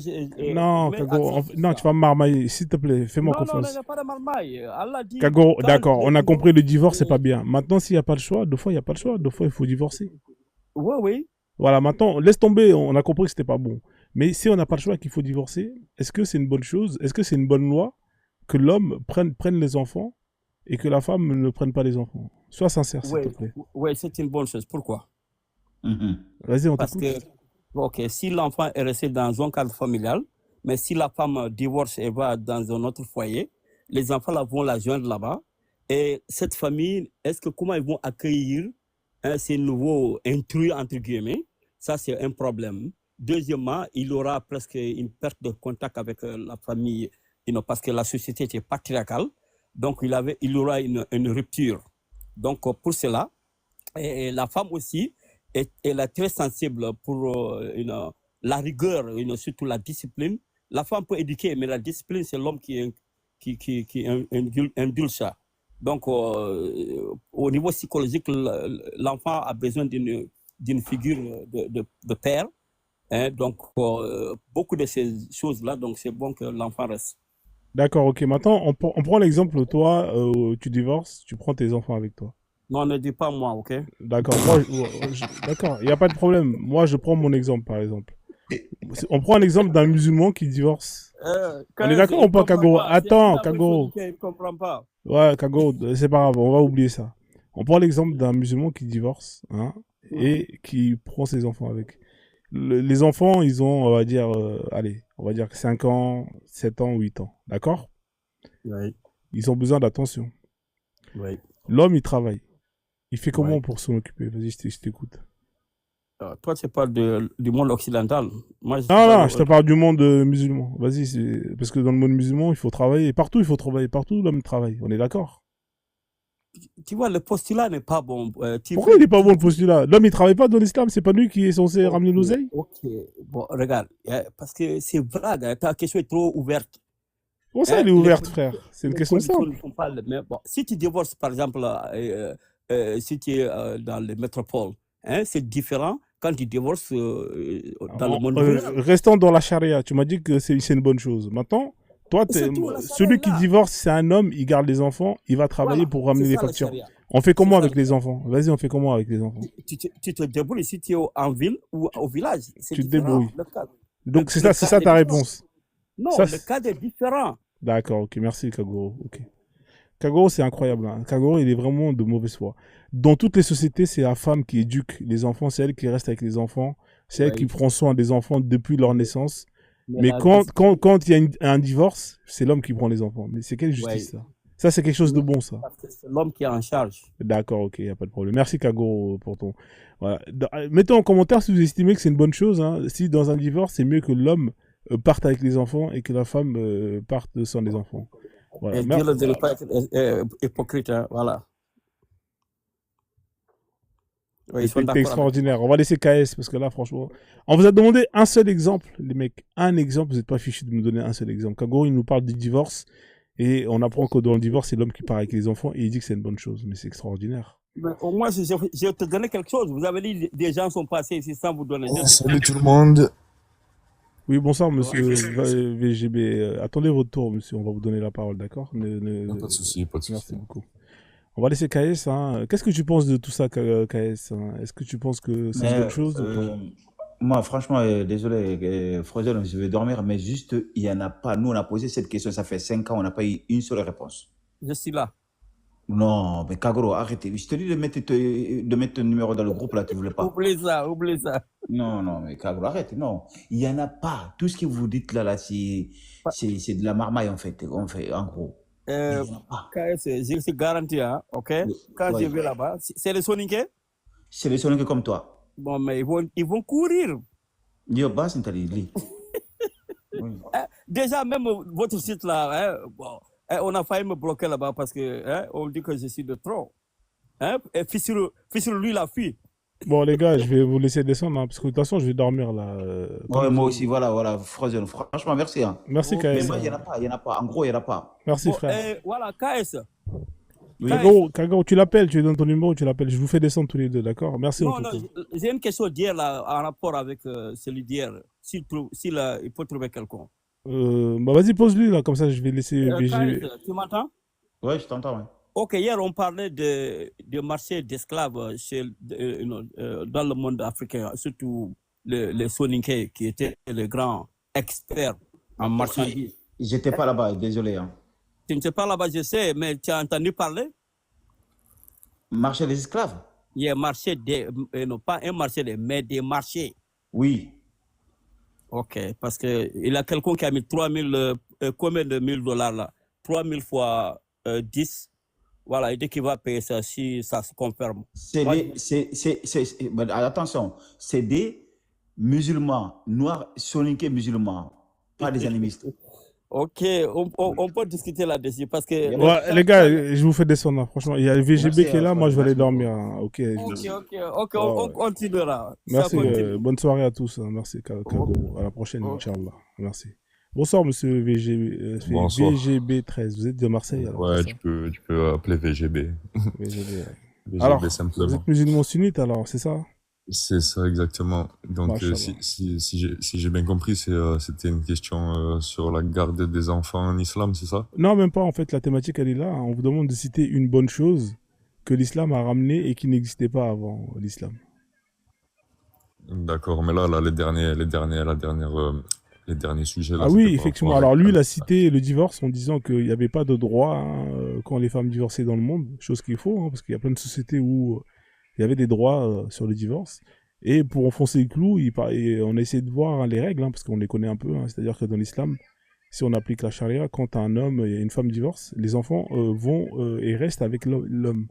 non, Kagoro, non, tu vas me marmailler, s'il te plaît, fais-moi confiance. Non, il n'y a pas de marmaille. Allah dit... Kagoro, d'accord, on a compris, le divorce, c'est pas bien. Maintenant, s'il n'y a pas le choix, deux fois, il n'y a pas le choix. Deux fois, il faut divorcer. Oui. Voilà, maintenant, laisse tomber, on a compris que c'était pas bon. Mais si on n'a pas le choix qu'il faut divorcer, est-ce que c'est une bonne chose? Est-ce que c'est une bonne loi que l'homme prenne les enfants et que la femme ne prenne pas les enfants? Sois sincère, s'il te Oui, plaît. oui, c'est une bonne chose. Pourquoi? Vas-y, on Parce t'écoute. que, ok, si l'enfant est resté dans un cadre familial, mais si la femme divorce et va dans un autre foyer, les enfants là, vont la joindre là-bas. Et cette famille, comment ils vont accueillir ces nouveaux intrus, entre guillemets? Ça, c'est un problème. Deuxièmement, il aura presque une perte de contact avec la famille, parce que la société était patriarcale. Donc, il aura une rupture. Donc, pour cela, et la femme aussi, elle est très sensible pour la rigueur, surtout la discipline. La femme peut éduquer, mais la discipline, c'est l'homme qui indulge ça. Donc, au niveau psychologique, l'enfant a besoin d'une figure de père. Hein, donc, beaucoup de ces choses-là, donc c'est bon que l'enfant reste. D'accord, ok. Maintenant, on prend l'exemple, toi, tu divorces, tu prends tes enfants avec toi. Non, ne dis pas moi, ok? D'accord, d'accord, il n'y a pas de problème. Moi, je prends mon exemple, par exemple. On prend un exemple d'un musulman qui divorce. On est d'accord ou pas, Kagoro? Attends, Kagoro. Il ne comprend pas. Ouais, Kagoro, c'est pas grave, on va oublier ça. On prend l'exemple d'un musulman qui divorce, hein, et qui prend ses enfants avec. Les enfants, ils ont, on va dire, on va dire 5 ans, 7 ans, 8 ans. D'accord? Oui. Ils ont besoin d'attention. Oui. L'homme, il travaille. Il fait comment Ouais. pour s'en occuper? Vas-y, je t'écoute. Toi, tu parles du monde occidental. Moi, Non, je te parle du monde musulman. Vas-y, parce que dans le monde musulman, il faut travailler. Partout, il faut travailler. Partout, l'homme travaille. On est d'accord? Tu vois, le postulat n'est pas bon. Pourquoi il n'est pas bon le postulat? L'homme, il travaille pas dans l'islam. C'est pas lui qui est censé ramener l'oseille? Ok. Bon, regarde. Parce que c'est vague. Hein, ta question est trop ouverte. Comment ça, elle est ouverte, frère? C'est une question simple. Mais bon, si tu divorces, par exemple, si tu es dans les métropoles, hein, c'est différent quand tu divorces dans le monde rural. Restons dans la charia. Tu m'as dit que c'est une bonne chose. Maintenant, toi, celui qui divorce, c'est un homme, il garde les enfants, il va travailler pour ramener les factures. On fait comment avec les enfants? Vas-y, on fait comment avec les enfants? Tu te débrouilles si tu es en ville ou au village. Tu te débrouilles. Donc, c'est ça ta réponse. Non, le cadre est différent. D'accord, ok, merci Kagoro. Ok. Kagoro, c'est incroyable. Hein. Kagoro, il est vraiment de mauvaise foi. Dans toutes les sociétés, c'est la femme qui éduque les enfants, c'est elle qui reste avec les enfants, c'est elle qui prend soin des enfants depuis leur naissance. Mais quand il y a un divorce, c'est l'homme qui prend les enfants. Mais c'est quelle justice ça? Ça, c'est quelque chose de bon, ça. Parce que c'est l'homme qui est en charge. D'accord, ok, il n'y a pas de problème. Merci Kagoro pour ton... Voilà. Mettez en commentaire si vous estimez que c'est une bonne chose. Hein. Si dans un divorce, c'est mieux que l'homme parte avec les enfants et que la femme parte sans les enfants. Voilà. Et Dieu ne doit pas être hypocrite, hein. Voilà. Oui, c'est extraordinaire. On va laisser KS parce que là, franchement, on vous a demandé un seul exemple, les mecs. Un exemple, vous n'êtes pas fichus de nous donner un seul exemple. Kagoro, il nous parle du divorce et on apprend que dans le divorce, c'est l'homme qui part avec les enfants et il dit que c'est une bonne chose. Mais c'est extraordinaire. Mais au moins, je vais te donner quelque chose. Vous avez dit des gens sont passés ici sans vous donner. Salut tout le monde. Oui, bonsoir, monsieur VGB. Attendez votre tour, monsieur. On va vous donner la parole, d'accord? Pas de souci, pas de souci. Merci beaucoup. On va laisser KS. Hein. Qu'est-ce que tu penses de tout ça, KS? Hein? Est-ce que tu penses que c'est une bonne chose ou pas? Moi, franchement, désolé, Frozen, je vais dormir, mais juste, il n'y en a pas. Nous, on a posé cette question, ça fait 5 ans, on n'a pas eu une seule réponse. Je suis là. Non, mais Kagoro, arrêtez. Je te dis de mettre ton numéro dans le groupe, là, tu ne voulais pas. Oublie ça. Non, mais Kagoro, arrête. Non, il n'y en a pas. Tout ce que vous dites là, c'est de la marmaille, en fait, en gros. KS, je suis garanti, hein, ok? Quand je vais là-bas, c'est les Soninké? C'est les Soninké comme toi. Bon, mais ils vont courir. Yo, bah, c'est oui. Déjà, même votre site là, hein, bon, on a failli me bloquer là-bas parce que on dit que je suis de trop. Hein? Et fissure lui la fille. Bon, les gars, je vais vous laisser descendre hein, parce que de toute façon, je vais dormir là. Ouais, moi aussi, voilà, Frozen. Franchement, merci. Hein. Merci, KS. Mais moi, il n'y en a pas. En gros, il n'y en a pas. Merci, frère. Voilà, KS. Oui. Kagoro, tu l'appelles, tu lui donnes ton numéro, tu l'appelles. Je vous fais descendre tous les deux, d'accord? Merci. Non, j'ai une question d'hier là, en rapport avec celui d'hier. S'il peut trouver quelqu'un. Bah vas-y, pose-lui là, comme ça je vais laisser VG. Tu m'entends? Ouais, je t'entends. Ouais. Ok, hier on parlait de marché d'esclaves dans le monde africain, surtout les Soninké qui étaient les grands experts en Ok, marchandises. j'étais pas là-bas, désolé. Hein. Tu ne sais pas là-bas, je sais, mais tu as entendu parler? Marché des esclaves? Il y a un marché, non pas un marché, mais des marchés. Oui. Ok, parce qu'il y a quelqu'un qui a mis 3000, combien de 1000 dollars là? 3000 fois 10. Voilà, il dit qu'il va payer ça si ça se confirme. Mais attention, c'est des musulmans, noirs, soninké musulmans, pas des animistes. Ok, on peut discuter là-dessus parce que... Ouais, les gars, je vous fais descendre, hein, franchement. Il y a le VGB qui est là, moi je vais aller dormir. Hein. Ok, on continuera. Merci, bonne soirée à tous. Hein. Merci, Kago. À la prochaine, Inch'Allah. Merci. Bonsoir, monsieur Bonsoir. VGB13. Vous êtes de Marseille alors, ouais, tu peux appeler VGB. VGB, ouais. VGB Alors, simplement. vous êtes musulman sunnite alors, c'est ça? C'est ça, exactement. Donc, si j'ai bien compris, c'était une question sur la garde des enfants en islam, c'est ça? Non, même pas. En fait, la thématique, elle est là. On vous demande de citer une bonne chose que l'islam a ramenée et qui n'existait pas avant l'islam. D'accord, mais là, les derniers sujets. Là, ah oui, effectivement. Alors lui, il a cité le divorce en disant qu'il n'y avait pas de droit hein, quand les femmes divorçaient dans le monde, chose qu'il faut, hein, parce qu'il y a plein de sociétés où il y avait des droits sur le divorce. Et pour enfoncer le clou, on a essayé de voir hein, les règles, hein, parce qu'on les connaît un peu. Hein, c'est-à-dire que dans l'islam, si on applique la charia, quand un homme et une femme divorcent, les enfants vont et restent avec l'homme.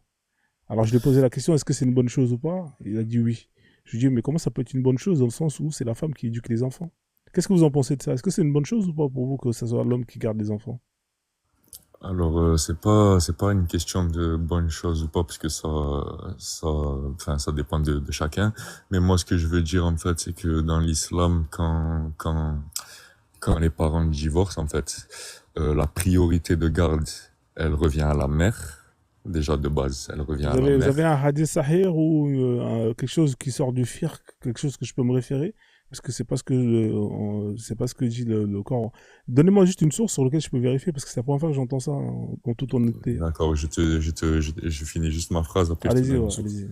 Alors je lui ai posé la question, est-ce que c'est une bonne chose ou pas? Il a dit oui. Je lui ai dit, mais comment ça peut être une bonne chose dans le sens où c'est la femme qui éduque les enfants? Qu'est-ce que vous en pensez de ça? Est-ce que c'est une bonne chose ou pas pour vous que ce soit l'homme qui garde les enfants? Alors, c'est pas une question de bonne chose ou pas, parce que ça dépend de chacun. Mais moi, ce que je veux dire, en fait, c'est que dans l'islam, quand les parents divorcent, en fait, la priorité de garde, elle revient à la mère. Déjà, de base, elle revient à la mère. Vous avez un hadith sahih ou quelque chose qui sort du fiqh, quelque chose que je peux me référer? Parce que c'est pas ce que dit le Coran. Donnez-moi juste une source sur laquelle je peux vérifier, parce que c'est la première fois que j'entends ça en toute honnêteté. D'accord, je finis juste ma phrase. Après allez-y, allez-y.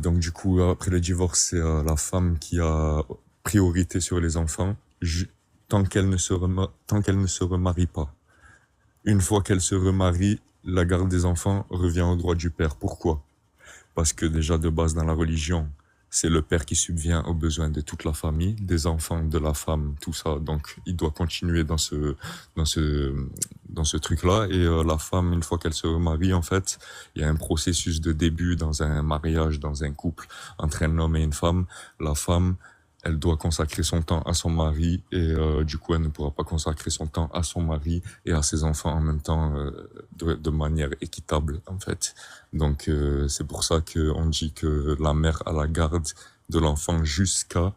Donc du coup, après le divorce, c'est la femme qui a priorité sur les enfants tant qu'elle ne se remarie pas. Une fois qu'elle se remarie, la garde des enfants revient au droit du père. Pourquoi? Parce que déjà de base dans la religion, c'est le père qui subvient aux besoins de toute la famille, des enfants, de la femme, tout ça. Donc, il doit continuer dans ce truc-là. Et la femme, une fois qu'elle se remarie, en fait, il y a un processus de début dans un mariage, dans un couple entre un homme et une femme. La femme, elle doit consacrer son temps à son mari et du coup, elle ne pourra pas consacrer son temps à son mari et à ses enfants en même temps de manière équitable, en fait. Donc, c'est pour ça qu'on dit que la mère a la garde de l'enfant jusqu'à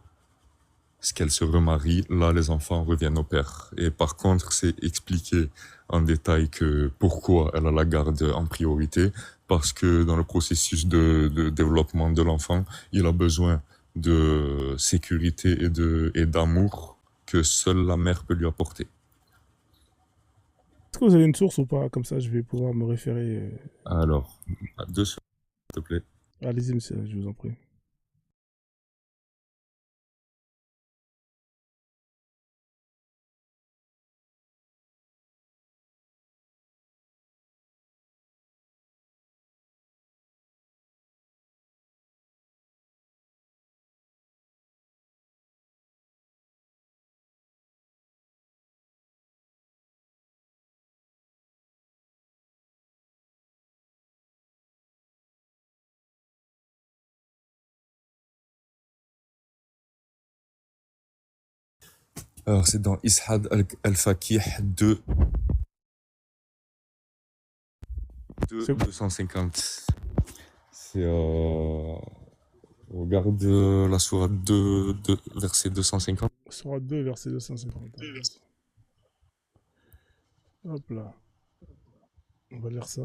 ce qu'elle se remarie. Là, les enfants reviennent au père. Et par contre, c'est expliqué en détail que pourquoi elle a la garde en priorité. Parce que dans le processus de développement de l'enfant, il a besoin de sécurité et d'amour que seule la mère peut lui apporter. Est-ce que vous avez une source ou pas? Comme ça, je vais pouvoir me référer. Alors, 2 secondes, s'il te plaît. Allez-y, monsieur, je vous en prie. Alors, c'est dans Ishad al-Faqih 250. C'est regarde la sourate 2, verset 250. Sourate 2, verset 250. Hop là. On va lire ça.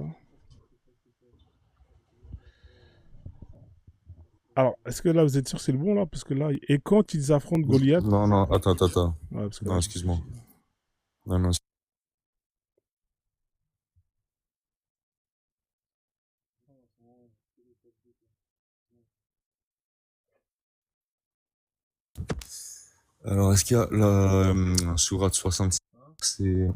Alors, est-ce que là, vous êtes sûr que c'est le bon, là? Parce que là, et quand ils affrontent Goliath... Non, attends. Ouais, parce que non, là, excuse-moi. Non. Alors, est-ce qu'il y a la sourate 65, c'est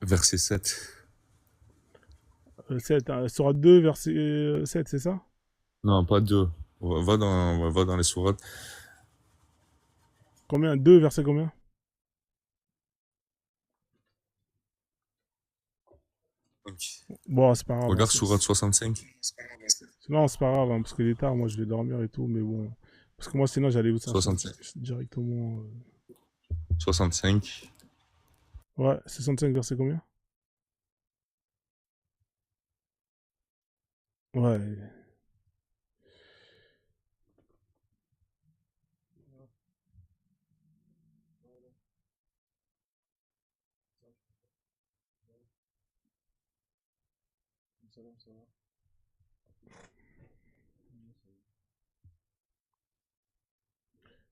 verset 7. 7, Sourate 2, verset 7, c'est ça? Non, pas 2. Va dans les sourates. Combien? 2, verset combien? Bon, c'est pas grave. Regarde sourate 65. Non, c'est pas grave, hein, parce qu'il est tard, moi je vais dormir et tout, mais bon. Parce que moi, sinon, j'allais vous 65. directement. 65. Ouais, 65, verset combien? Ouais.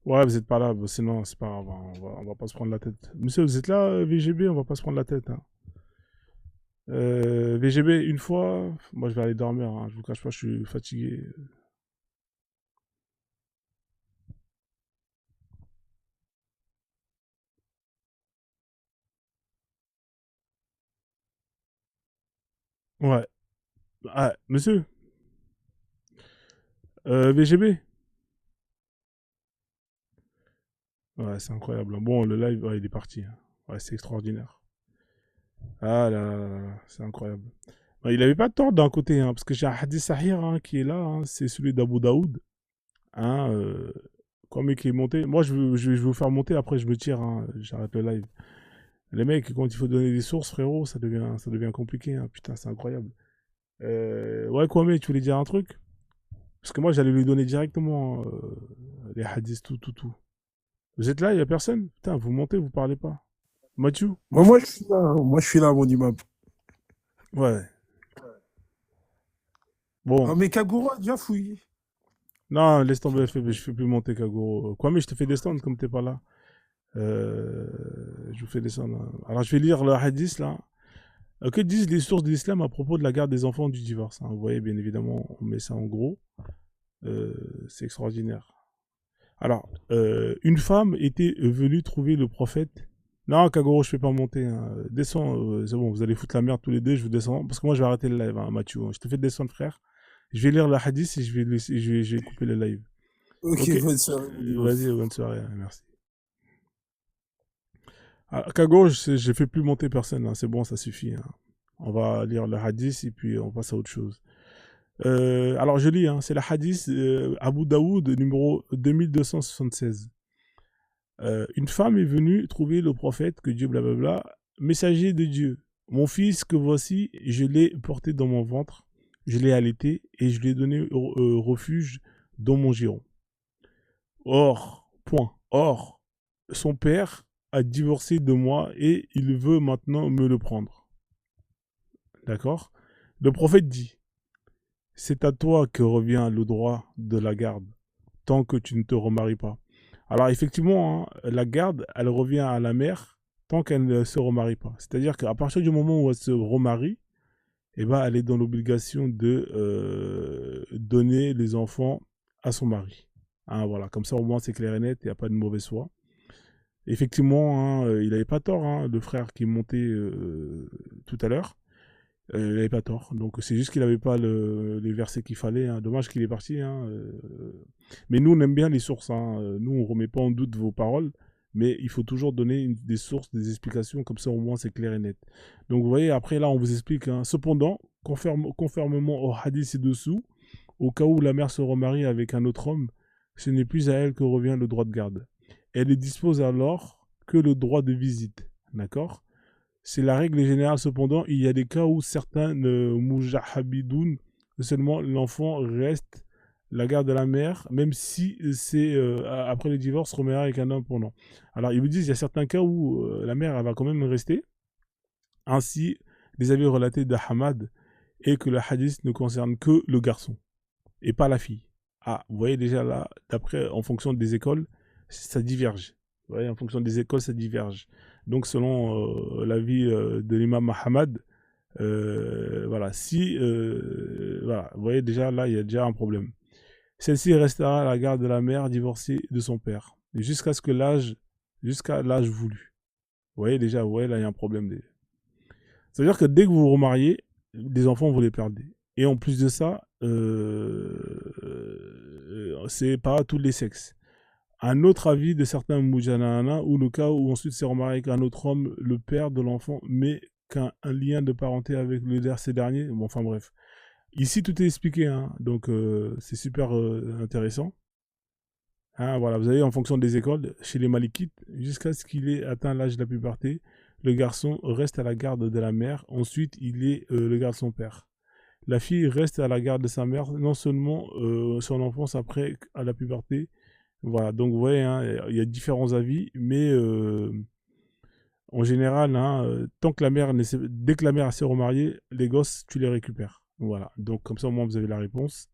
Ouais, vous êtes pas là, bah, sinon, c'est pas grave, hein, on va pas se prendre la tête. Monsieur, vous êtes là, VGB, on va pas se prendre la tête. Hein. VGB, une fois, moi je vais aller dormir, hein, je vous cache pas, je suis fatigué. Ouais. Ah, monsieur, VGB. Ouais, c'est incroyable. Bon, le live, ouais, il est parti. Hein. Ouais, c'est extraordinaire. Ah là là là là, c'est incroyable. Ouais, il avait pas tort d'un côté, hein, parce que j'ai un hadith sahih hein, qui est là, hein, c'est celui d'Abu Daoud. Hein, quand mec est monté, moi je vais vous faire monter, après je me tire, hein, j'arrête le live. Les mecs, quand il faut donner des sources, frérot, ça devient compliqué. Hein. Putain, c'est incroyable. Ouais, Kwame, tu voulais dire un truc? Parce que moi, j'allais lui donner directement les hadiths, tout. Vous êtes là, il n'y a personne? Putain, vous montez, vous parlez pas. Mathieu? Moi, je suis là, mon immeuble. Ouais. Bon. Ah, mais Kagura a déjà fouillé. Non, laisse tomber, je fais plus monter Kaguro. Kwame, je te fais descendre comme t'es pas là. Je vous fais descendre. Hein. Alors, je vais lire le hadith, là. Que disent les sources de l'islam à propos de la garde des enfants du divorce hein. Vous voyez, bien évidemment, on met ça en gros. C'est extraordinaire. Alors, une femme était venue trouver le prophète. Non, Kagoro, je fais pas monter. Hein. Descends, c'est bon, vous allez foutre la merde tous les deux, je vous descends. Parce que moi, je vais arrêter le live, hein, Mathieu. Je te fais descendre, frère. Je vais lire le hadith et je vais couper le live. Ok, bonne soirée. Vas-y, bonne soirée, merci. Kagoro, je fais plus monter personne, hein. C'est bon, ça suffit. Hein. On va lire le hadith et puis on passe à autre chose. Alors je lis, hein, c'est le hadith Abu Daoud numéro 2276. Une femme est venue trouver le prophète, que Dieu blablabla, messager de Dieu. Mon fils que voici, je l'ai porté dans mon ventre, je l'ai allaité et je lui ai donné refuge dans mon giron. Or, son père a divorcé de moi et il veut maintenant me le prendre. D'accord? Le prophète dit, c'est à toi que revient le droit de la garde, tant que tu ne te remaries pas. Alors effectivement, hein, la garde, elle revient à la mère tant qu'elle ne se remarie pas. C'est-à-dire qu'à partir du moment où elle se remarie, eh ben, elle est dans l'obligation de donner les enfants à son mari. Hein, voilà, comme ça au moins c'est clair et net, il n'y a pas de mauvaise foi. Effectivement, hein, il n'avait pas tort, hein, le frère qui est monté tout à l'heure. Il n'avait pas tort. Donc c'est juste qu'il n'avait pas les versets qu'il fallait. Hein. Dommage qu'il est parti. Hein. Mais nous, on aime bien les sources. Hein. Nous, on ne remet pas en doute vos paroles. Mais il faut toujours donner des sources, des explications. Comme ça, au moins, c'est clair et net. Donc vous voyez, après, là, on vous explique. Hein. Cependant, conformément au hadith ci-dessous, au cas où la mère se remarie avec un autre homme, ce n'est plus à elle que revient le droit de garde. Elle ne dispose alors que le droit de visite. D'accord ? C'est la règle générale, cependant, il y a des cas où certains mujahabidoun, seulement l'enfant reste la garde de la mère, même si c'est après le divorce, remarrié avec un homme pendant. Alors, ils vous disent, il y a certains cas où la mère, elle va quand même rester. Ainsi, les avis relatés de Hamad et que le hadith ne concerne que le garçon et pas la fille. Ah, vous voyez déjà là, d'après, en fonction des écoles, ça diverge. Vous voyez, en fonction des écoles, ça diverge. Donc, selon l'avis de l'imam Muhammad, voilà, voilà, vous voyez déjà là, il y a déjà un problème. Celle-ci restera à la garde de la mère divorcée de son père, et jusqu'à l'âge voulu. Vous voyez déjà, ouais, là il y a un problème. C'est-à-dire que dès que vous vous remariez, les enfants vous les perdez. Et en plus de ça, c'est pas tous les sexes. Un autre avis de certains Moujanana, ou le cas où ensuite c'est remarié avec un autre homme, le père de l'enfant, mais qu'un lien de parenté avec ces derniers. Bon, enfin bref. Ici, tout est expliqué, hein, donc c'est super intéressant. Hein, voilà, vous avez en fonction des écoles, chez les Malikites, jusqu'à ce qu'il ait atteint l'âge de la puberté, le garçon reste à la garde de la mère, ensuite il est le garde de son père. La fille reste à la garde de sa mère, non seulement son enfance après à la puberté. Voilà, donc vous voyez, hein, il y a différents avis, mais en général, hein, dès que la mère s'est remariée, les gosses, tu les récupères. Voilà, donc comme ça au moins vous avez la réponse.